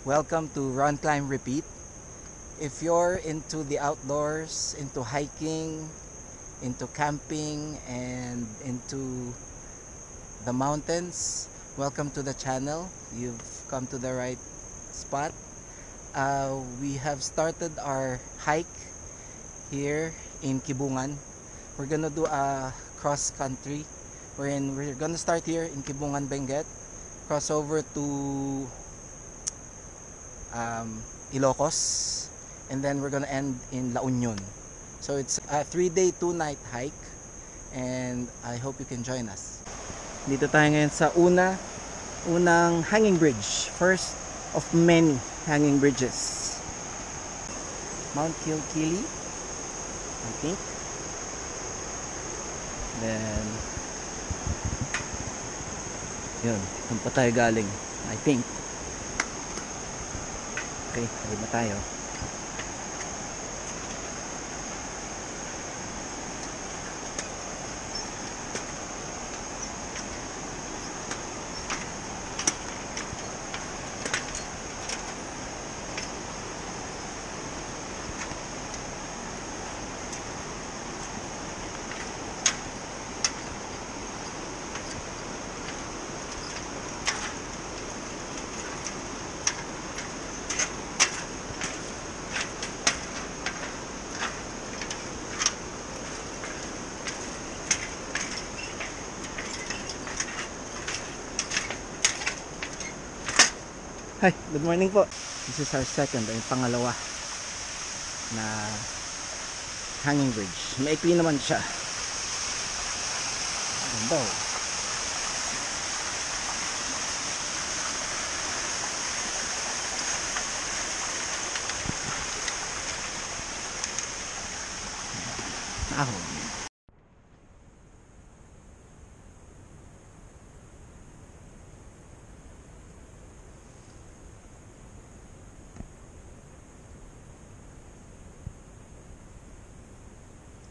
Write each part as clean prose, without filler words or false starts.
Welcome to Run, Climb, Repeat. If you're into the outdoors, into hiking, into camping, and into the mountains, welcome to the channel. You've come to the right spot. We have started our hike here in Kibungan. We're gonna do a cross country wherein we're gonna start here in Kibungan, Benguet, cross over to Ilocos, and then we're gonna end in La Union. So it's a 3-day 2-night hike, and I hope you can join us. Dito tayo ngayon sa unang hanging bridge, first of many hanging bridges. Mount Kilkili, I think. Then yun, doon pa tayo galing, I think. Okay, ready na tayo. Hi, good morning po. This is our second, ay pangalawa na hanging bridge. Maikli naman siya. Ganda oh. Ahon.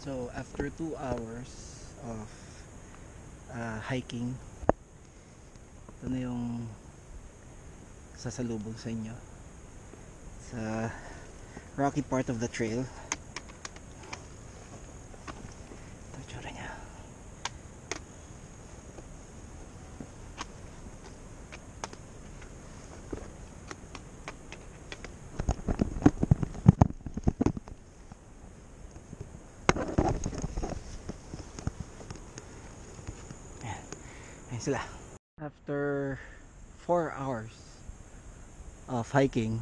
So after 2 hours of hiking, ito na yung sasalubong sa inyo sa rocky part of the trail. Ito yung tsura niya. Sila. After 4 hours of hiking,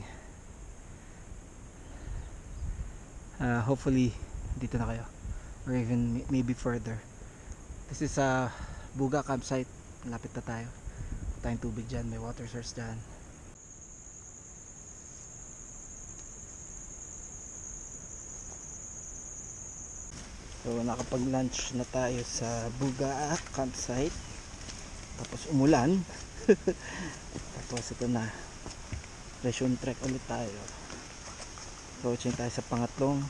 hopefully dito na kayo, or even maybe further. This is a Buga campsite. Lapit na tayo. Tayong tubig dyan, may water source dyan. So nakapag lunch na tayo sa Buga campsite. Tapos umulan. Tapos ito na, Presyon trek ulit tayo. Approaching tayo sa pangatlong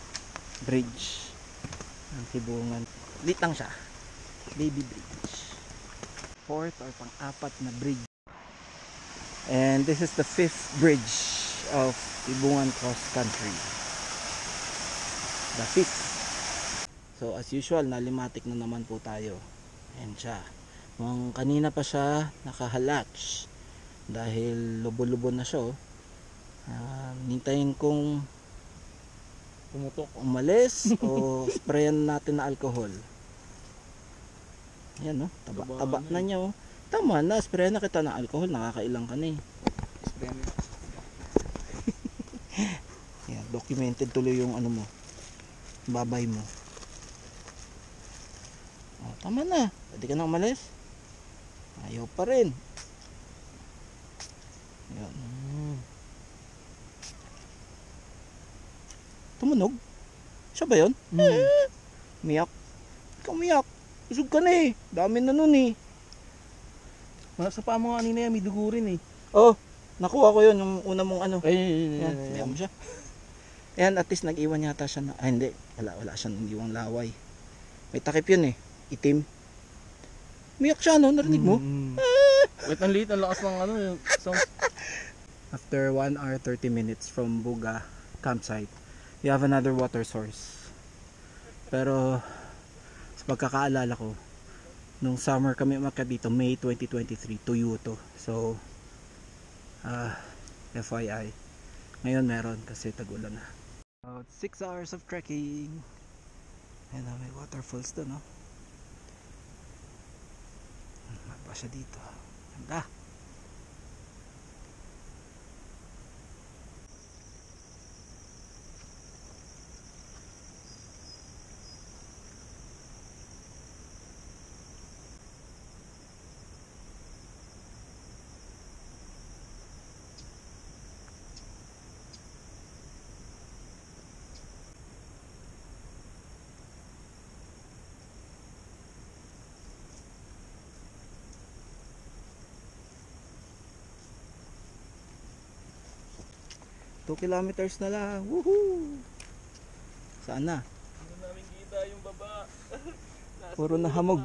bridge ng Kibungan. Lit lang siya, baby bridge. Fourth or pang-apat na bridge. And this is the 5th bridge of Kibungan cross country, the 5th. So as usual, nalimatic na naman po tayo. Ayan siya. Kanina pa siya nakahalatch dahil lubo-lubo na siya. Hintayin kong pumutok, umalis o sprayan natin na alcohol. Ayan no, taba na niya oh. Tama na, sprayan na kita ng alcohol, nakakailang ka na eh. Yan, documented tuloy yung ano mo, babay mo. Oh, tama na, pwede ka na umalis. Ayaw pa rin. Yan. Tumunog? Siya ba yun? Miyak. Ikaw miyak. Usog ka na eh. Dami na nun eh. Sa paa mo kanina yan, may dugo rin eh. Oh, nakuha ko yun. Yung una mong ano. Yan, miyak mo siya. Ayan, at least nag-iwan yata siya na. Hindi. Wala siya nang iwang laway. May takip yun eh. Itim. Miyak siya no, narinig mo? Wait, ang liit, ang lakas ng ano, sound. After 1 hour 30 minutes from Buga campsite, we have another water source. Pero sa pagkakaalala ko, nung summer kami umakyat dito, May 2023, tuyo to. So FYI, ngayon meron kasi tag-ulan na. About 6 hours of trekking. Ayan na, may waterfalls doon, no? Mapa siya dito. Ganda. Two kilometers na lang. Woohoo! Saan na? Hindi namin kita yung baba. Puro na hamog.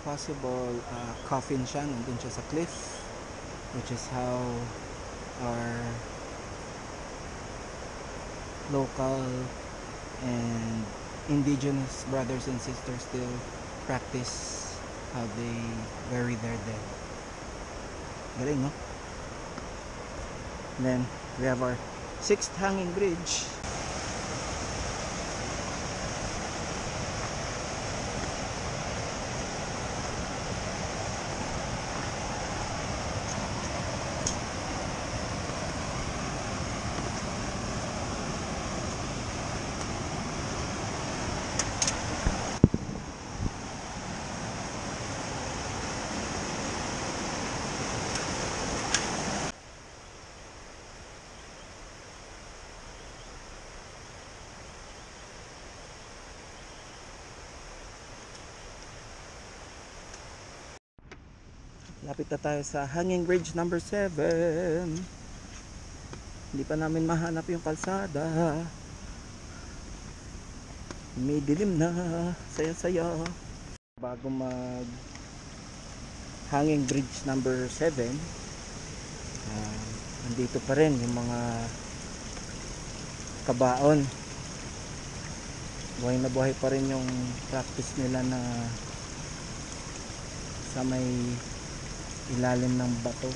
Possible coffin siya, nandun siya sa cliff, which is how our local and indigenous brothers and sisters still practice how they bury their dead. Galing, no? And then we have our 6th hanging bridge. Lapit na tayo sa hanging bridge number 7. Hindi pa namin mahanap yung kalsada. May dilim na. Saya-saya. Bago mag hanging bridge number 7, nandito pa rin yung mga kabaon. Buhay na buhay pa rin yung practice nila na sa may ilalim ng bato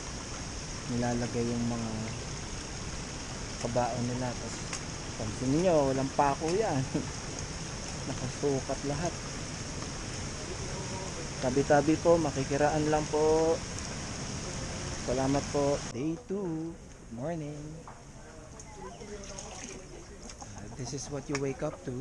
nilalagay yung mga kabaon nila. Tapos pansin niyo, walang pako yan. Nakasukat lahat. Tabi-tabi po, makikiraan lang po. Salamat po. Day 2, morning. This is what you wake up to.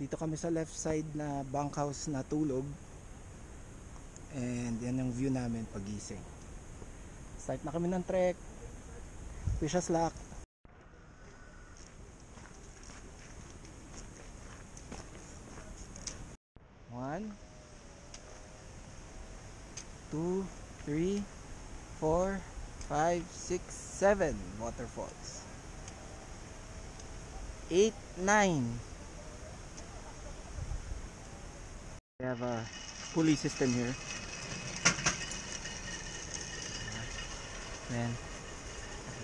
Dito kami sa left side na bunkhouse na tulog. And yan yung view namin pagising. Start na kami ng trek. Wish us luck. One, 2, 3, 4, 5, 6, 7 waterfalls. 8, 9. We have a pulley system here. Then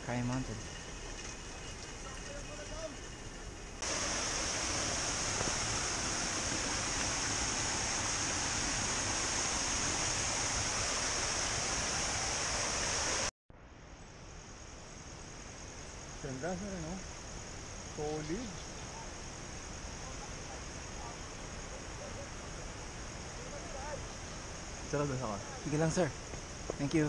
Kaya Mountain. Ganda sir, no? Solid. Sarap na ka. Sige lang sir. Thank you.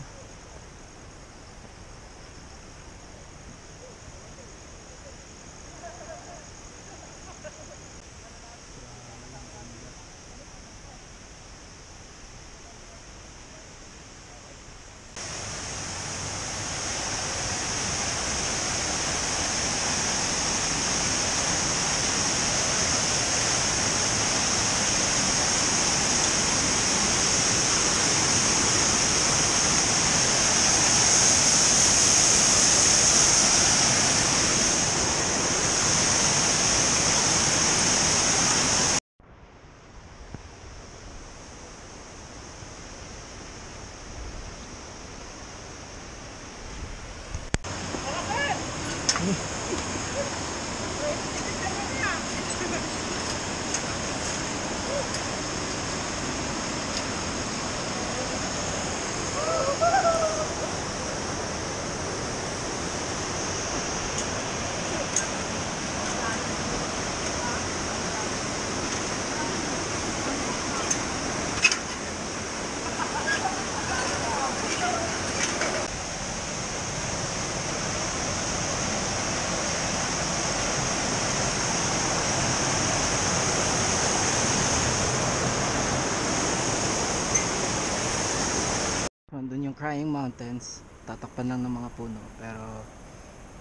Doon yung Crying Mountains, tatakpan lang ng mga puno, pero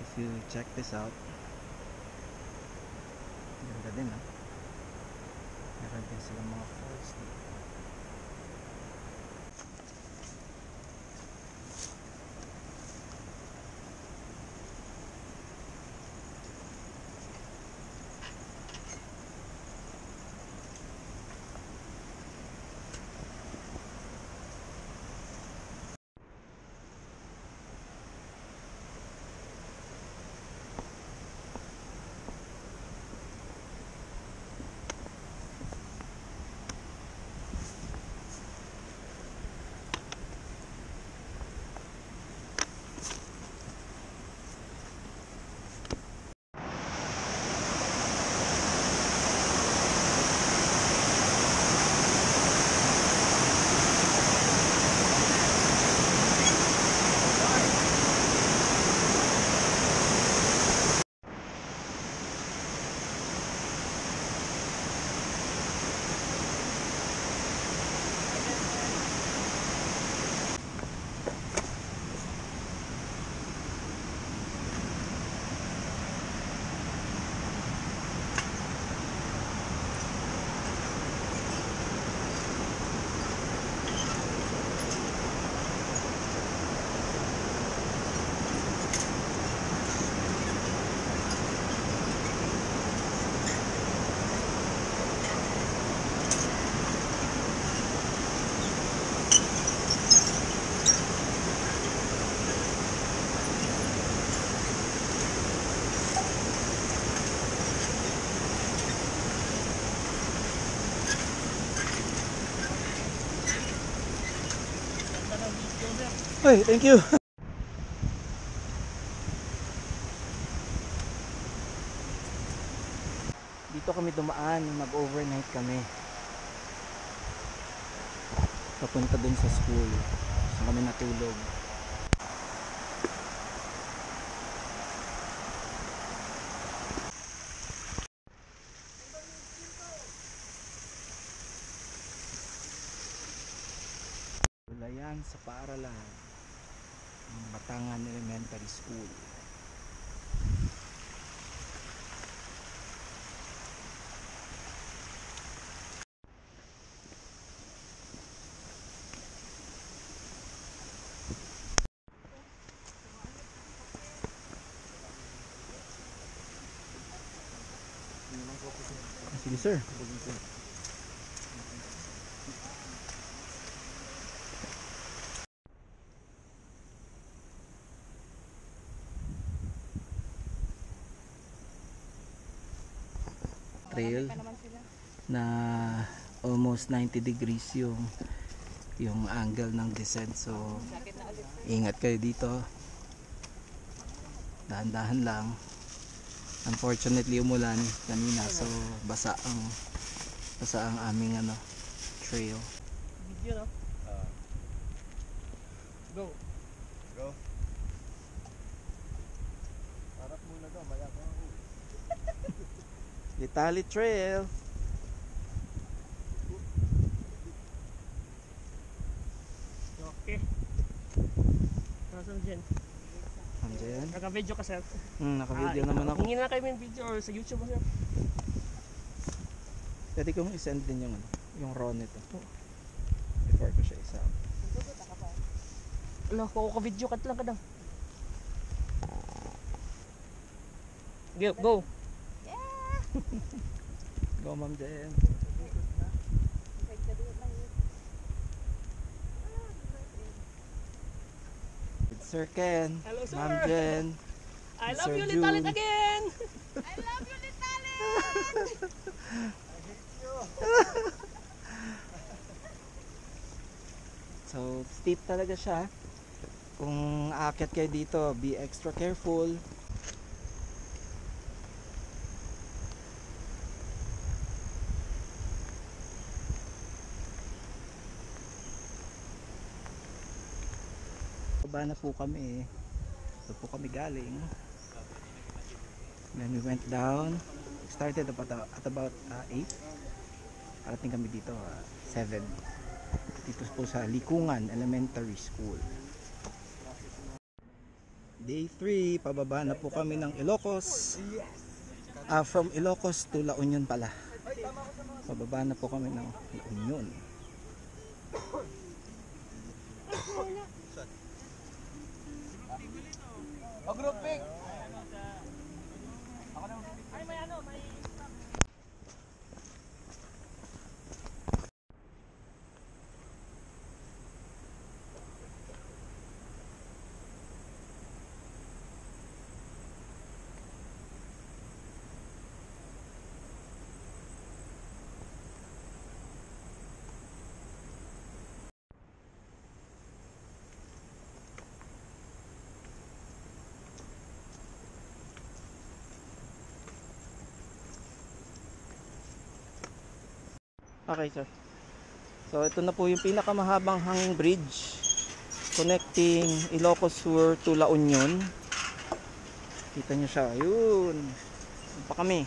if you check this out, ganda din ah. Meron din silang mga falls dito. Hey, thank you. Dito kami dumaan, mag-overnight kami. Papunta dun sa school. Saan kami natulog. Wala yan sa paaralan ng Batangan Elementary School. Sige sir. Trail na almost 90 degrees yung angle ng descent, so ingat kayo dito. Dahan-dahan lang. Unfortunately umulan kanina, so basa ang aming trail. Video no? Go. Go. Harap muna daw, maya ka ako. Litali Trail. Okay. Nasaan dyan? Andiyan. Naka-video ka sir? Naka-video naman ako. Hingin na kayo yung video or sa YouTube ba sir? Pwede kong isend din yung raw nito. Before ko siya isa. Ala, kung ka-video kat lang ka daw. Go! Go Ma'am Jen. Sir Ken. Hello, sir. Ma'am Jen. I love Sir you, Litalit June. again! I love you, Litalit! So steep talaga siya. Kung aakyat kayo dito, be extra careful. Baba na po kami. Ito po kami galing. Then we went down. Started at about 8. Parating kami dito 7. Dito po sa Likungan Elementary School. Day 3, pababa na po kami ng Ilocos. From Ilocos to La Union pala. Pababa na po kami ng La Union. Group pic! Ay, may Okay sir. So ito na po yung pinakamahabang hanging bridge connecting Ilocos Sur to La Union. Kita nyo siya. Ayun. Doon pa kami.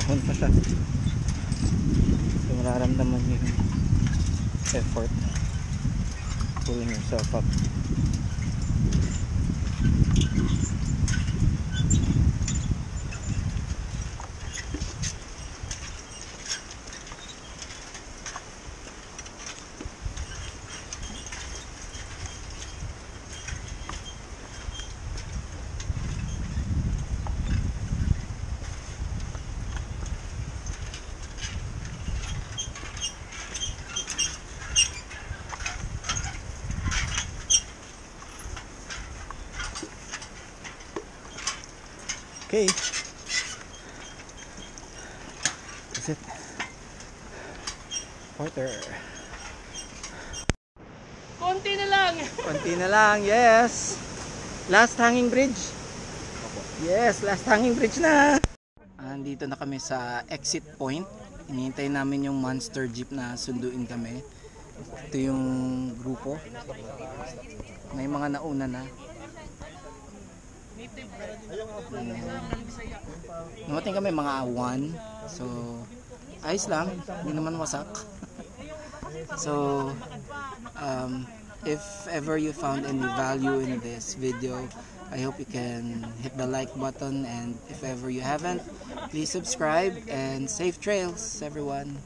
umahon pa siya. So mararamdaman niyo yung effort pulling yourself up. Okay. That's it. Porter. Konti na lang! Konti na lang, yes. Last hanging bridge. Yes, last hanging bridge na. Andito na kami sa exit point. Hinihintay namin yung monster jeep na sunduin kami. Ito yung grupo. May mga nauna na. Numating kami mga 1. So, ayos lang. Hindi naman wasak. So, if ever you found any value in this video, I hope you can hit the like button, and if ever you haven't, please subscribe, and safe trails everyone.